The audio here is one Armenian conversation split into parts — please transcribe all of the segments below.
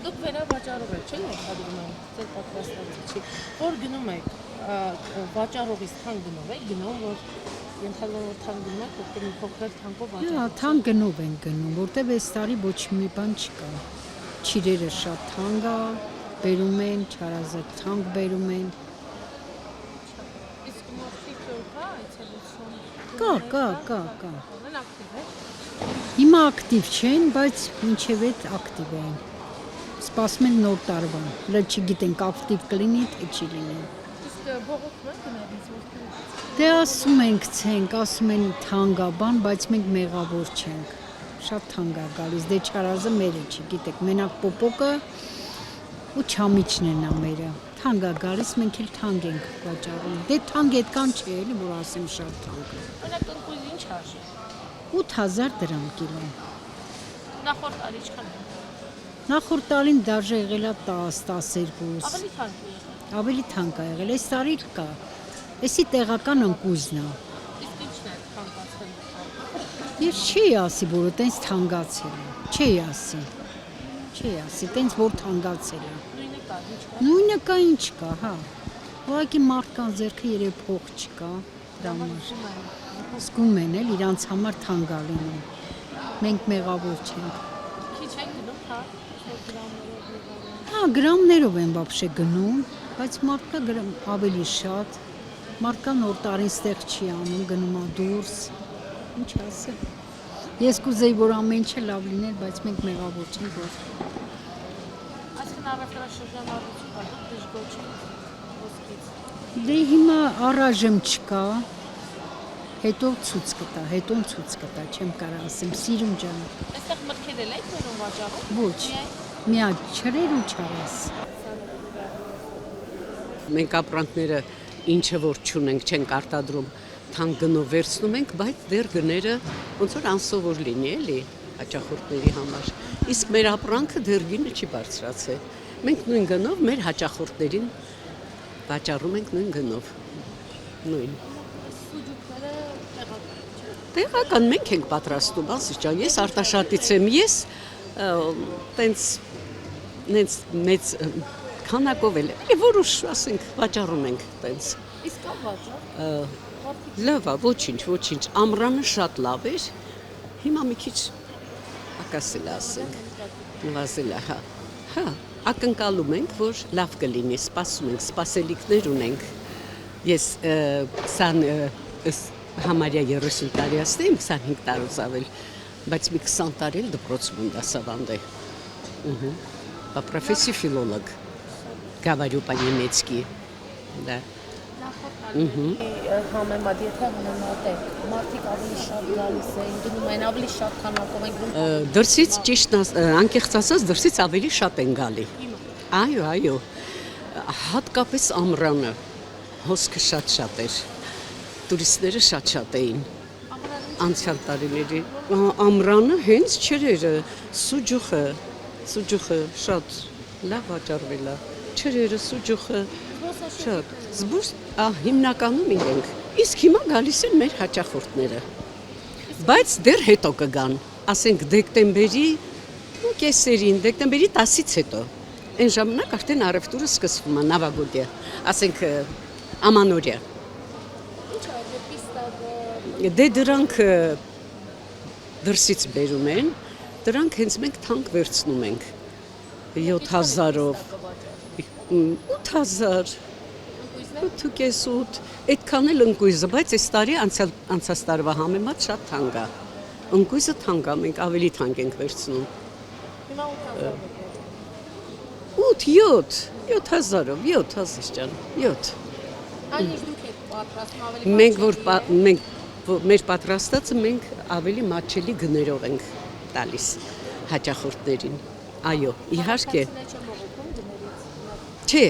Դուք վերավաճառող եք, չէ՞, ենթադրում եմ, ձեր պատրաստվածը չի։ Որ գնում եք վաճառողից թանկ գնով եք, գնում որ ենթադրում որ թանկ գնում եք, որտեղ մի փոքր թանկով Հա, վաճառող։ թանկ գնով են գնում, որտեվ այս տարի ոչ մի բան չկա։ Չիրերը շատ թանկ է, բերում են, չարազատ թանկ բերում են։ Իսկ մարդիկ կա այցելություն։ Կա։ Ամեն ակտիվ է։ Հիմա ակտիվ չեն, բայց մինչև այդ ակտիվ են։ Սպասում են նոր տարվան։ Հələ չգիտենք ակտիվ կլինի, թե չի լինի։ Իսկ բողոքում եք գնալիս որտեղ։ Դե ասում ենք ցենք, ասում են թանկ է բան, բայց մենք մեղավոր չենք։ Շատ թանկ է գալիս, դե չարազը մերը չի, գիտեք, մենակ պոպոկը ու չամիչն են ամերը։ Թանկ է գալիս, մենք էլ թանկ ենք վաճառում։ Դե թանկ այդքան չէ, էլի որ ասեմ շատ թանկ է։ Օրինակ ընկույզը ինչ արժի։ 8000 դրամ կիլո։ Նախորդ տարի ինչքան է։ Նախորդ տարին դաժե եղել է 10-12։ Ավելի թանկ է եղել։ Ավելի թանկ է եղել, այս տարի կա։ Էսի տեղական ընկույզն է։ Իսկ ինչն է թանկացել։ Ես չի ասի, որ տենց թանկացել է։ Չի ասի, տենց որ թանկացել է։ Նույնը կա, ինչ կա։ Նույնը կա, ինչ կա, հա։ Ուղղակի մարդկանց ձեռքը երբ փող չկա, դրա համար զգում են էլ իրանց համար թանկ է լինում։ Մենք մեղավոր չենք։ Քիչ են գնում, հա, գրամներով եղավ։ Հա, գրամներով են вообще գնում, բայց մարդկա ավելի շատ։ Մարդկա նոր տարին ստեղ չի անում, գնում է դուրս։ Ինչ ասեմ։ Ես կուզեի, որ ամեն ինչը լավ լիներ, բայց մենք մեղավոր չենք, որ Այսինքն առևտրաշրջանառություն կա, դուք դժգոհ եք ոսկից։ դե հիմա առայժմ չկա, հետո ցույց կտա, չեմ կարող ասեմ, սիրուն ջան։ Այստեղ մտքեր եք վերում վաճառում։ Ոչ, միա չրեր ու չարաս։ Մենք ապրանքները ինչը որ չունենք, չենք արտադրում, թանկ գնով վերցնում ենք, բայց դեռ գները ոնց որ անսովոր լինի, էլի, հաճախորդների համար։ Իսկ մեր ապրանքը դեռ գինը չի բարձրացել։ Մենք նույն գնով մեր հաճախորդներին վաճառում ենք նույն գնով։ Նույն։ Սուջուկները Տեղական մենք ենք պատրաստում, ասի ջան, ես արտաշատից եմ, ես տենց մեծ քանակով էլ որոշ, ասենք, վաճառում ենք տենց։ Իսկ կա վաճառ։ Լավ է, ոչինչ, ամռանը շատ լավ էր, հիմա մի քիչ ակասել ասենք, նվազել է, հա, ակնկալում ենք, որ լավ կլինի, սպասում ենք, սպասելիքներ ունենք, ես համարյա 30 տարի ասեմ, 25 տարուց ավել, բայց մի 20 տարի էլ դպրոցում եմ դասավանդել, по профессии филолог, говорю по-немецки, да. Համեմատ, եթե համեմատեք, մարդիկ ավելի շատ գալիս են, գնում են, ավելի շատ քանակով են գնում։ Դրսից ճիշտ անկեղծ ասած դրսից ավելի շատ են գալի։ Այո, հատկապես ամռանը հոսքը շատ էր։ Տուրիստները շատ էին։ Անցյալ տարիների ամռանը հենց չրերը, սուջուխը շատ լավ վաճառվել է։ Չրերը, սուջուխը շատ զբոստ հիմնականում իրենք, իսկ հիմա գալիս են մեր հաճախորդները, բայց դեռ հետո կգան, ասենք դեկտեմբերի կեսերին, դեկտեմբերի 10-ից հետո, այն ժամանակ արդեն առևտուրը սկսվում է, նավագոտյա, ասենք ամանորյա։ Դե դրանք դրսից բերում են, դրանք հենց մենք թանկ վերցնում ենք, 7000-ով, 8000, 8.5, այդքան էլ ընկույզը, բայց այս տարի անցած տարվա համեմատ շատ թանկ է։ Ընկույզը թանկ է, մենք ավելի թանկ ենք վերցնում։ Հիմա 7000-ով, 7000 ջան, 7։ Այնինչ դուք եք պատրաստում ավելի։ Մենք մեր պատրաստածը մենք ավելի մատչելի գներով ենք տալիս հաճախորդներին։ Այո, իհարկե։ Չէ,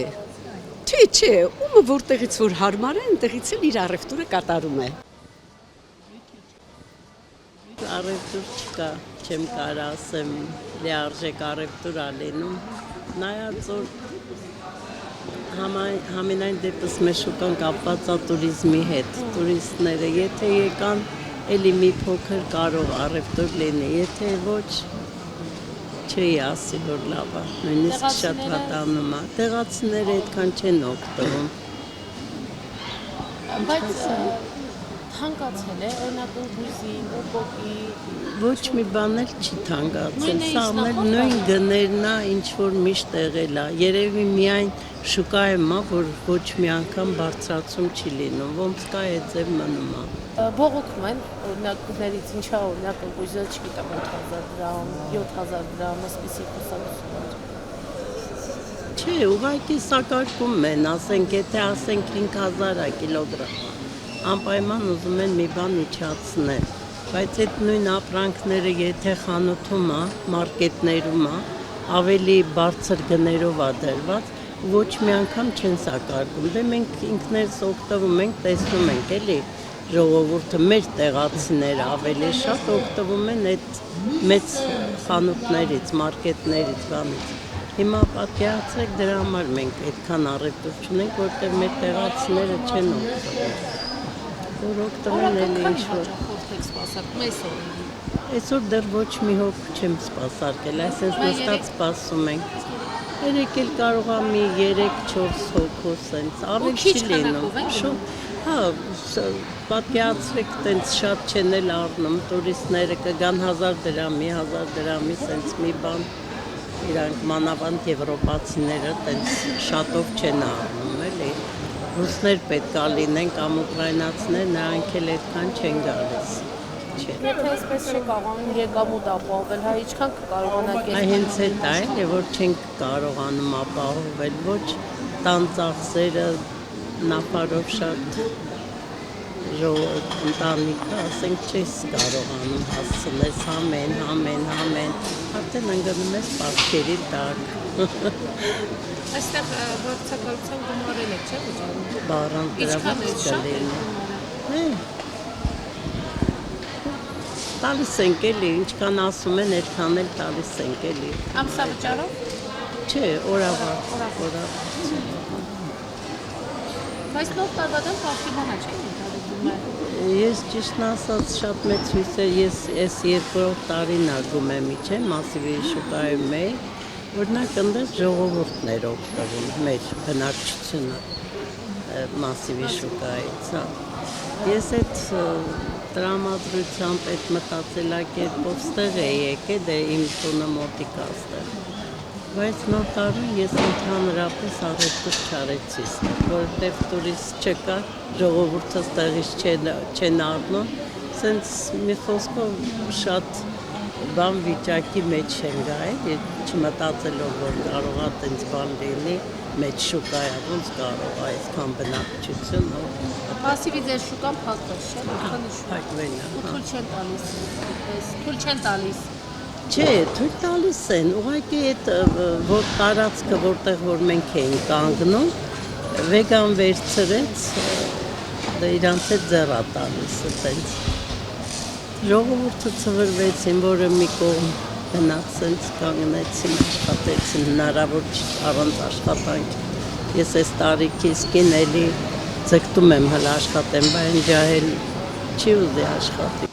ումը որտեղից որ հարմար է, այնտեղից էլ իր առևտուրը կատարում է։ Առևտուր չկա, չեմ կարող ասեմ, լիարժեք առևտուր ալենում, նայած որ համենայն դեպս մեր շուկան կապված է տուրիզմի հետ, տուրիստները, եթե եկան, էլի մի փոքր կարող առևտուր լինի, եթե ոչ, չէի ասի, որ լավ է, նույնիսկ շատ վատանում է։ Տեղացիները այդքան չեն օգտվում։ Բայց թանկացել է, օրինակ հույզի, օպոկի, Ոչ մի բան էլ չի թանկացել, Նույնը սաղն էլ իսկական նույն բան է։ գներն է, ինչ որ միշտ եղել է։ Երևի միայն շուկայում է, որ ոչ մի անգամ բարձրացում չի լինում, ոնց կա այդ ձև մնում է։ բողոքում են, օրինակ գներից ինչա օրինակ հույզը, չգիտեմ, 8000 դրամ, 7000 դրամ, այսպիսի խոսալություններ։ Չէ, ուղղակի սակարկում են, ասենք, եթե ասենք 5000 է կիլոգրամ, անպայման ուզում են մի բան իջացնել, բայց այդ նույն ապրանքները եթե խանութում է, մարկետներում է, ավելի բարձր գներով է դրված, ոչ մի անգամ չեն սակարկում, դե մենք ինքներս օգտվում ենք, տեսնում ենք, էլի, ժողովուրդը մեր տեղացիները ավելի շատ օգտվում են այդ մեծ խանութներից, մարկետներից, բանից։ Հիմա պատկերացրեք դրա համար մենք այդքան առևտուր չունենք, որտեղ մեր տեղացիները չեն օգտվում։ Որ օգտվում են էլի ինչ-որ։ Հաճախորդ եք սպասարկում այսօր։ Այսօր դեռ ոչ մի հոգ չեմ սպասարկել, այսպես նստած սպասում ենք։ Երեք էլ կարող է մի 3-4 հոգու սենց, ավելի քիչ չի լինում։ քանակով եք Շուտ, հա, պատկերացրեք, տենց շատ չեն էլ առնում, տուրիստները կգան 1000 դրամի, 1000 դրամի սենց մի բան, իրանք մանավանդ եվրոպացիները տենց շատով չեն առնում, էլի։ Ռուսներ պետք է լինեն կամ ուկրաինացիներ, նրանք էլ այդքան չեն գալիս։ Չէ։ Եթե այսպես չի կարողանում եկամուտ ապահովել, հա ինչքան կկարողանաք Այ հենց այդ է, որ չենք կարողանում ապահովել, ոչ տան ծախսերը նապարով շատ ընտանիքը, ասենք, չես կարողանում հասցնել համեն, արդեն ընկնում ես պարտքերի տակ։ Այստեղ վարձակալության գումարել եք, չէ՞ վճարում։ Բառան դրա Ինչքան է ոնց շատ է կլինի։ Տալիս ենք էլի, ինչքան ասում են, այդքան էլ տալիս ենք էլի։ Ամսավճարով։ Չէ, օրավար։ Բայց նոր տարվա դեմ պարտիվանա չէ՞ ընդհանրում է։ Ես ճիշտն ասած շատ մեծ հույս է, ես այս երկրորդ տարին ագում եմ իջեմ, Մասիվի շուկայում էի, օրինակ ընդես ժողովուրդն էր օգտվում, մեր բնակչությունը Մասիվի շուկայից, հա։ Ես այդ տրամադրությամբ, այդ մտածելակերպով ստեղ էի եկել, դե իմ տունը մոտիկ է ստեղ։ Բայց նոր տարին ես ընդհանրապես առևտուր չարեցի, որովհետև տուրիստ չկա, ժողովուրդը ստեղից չեն առնում, սենց մի խոսքով շատ բան վիճակի մեջ են գայել, չմտածելով, որ կարող է տենց բան լինի, մեծ շուկայա, ոնց կարող է այսքան բնակչություն։ Մասիվի ձեր շուկան փակվել, չէ՞, Փակվել է։ ու թույլ չեն տալիս, թույլ չեն տալիս։ Չէ, թույլ տալիս են, ուղղակի այդ որ տարածքը, որտեղ որ մենք էինք կանգնում, վեգան վերցրեց, դա իրանց հետ ձեռա տալիս, այտենց։ Ժողովուրդը ցվրվեցին, որը մի կողմ գնացենց կանգնեցին, աշխատեցին, հնարավոր չի առանց աշխատանքի։ Ես այս տարիքից կին էլի ձգտում եմ հələ աշխատեմ, բայց ջահել չի ուզի աշխատի։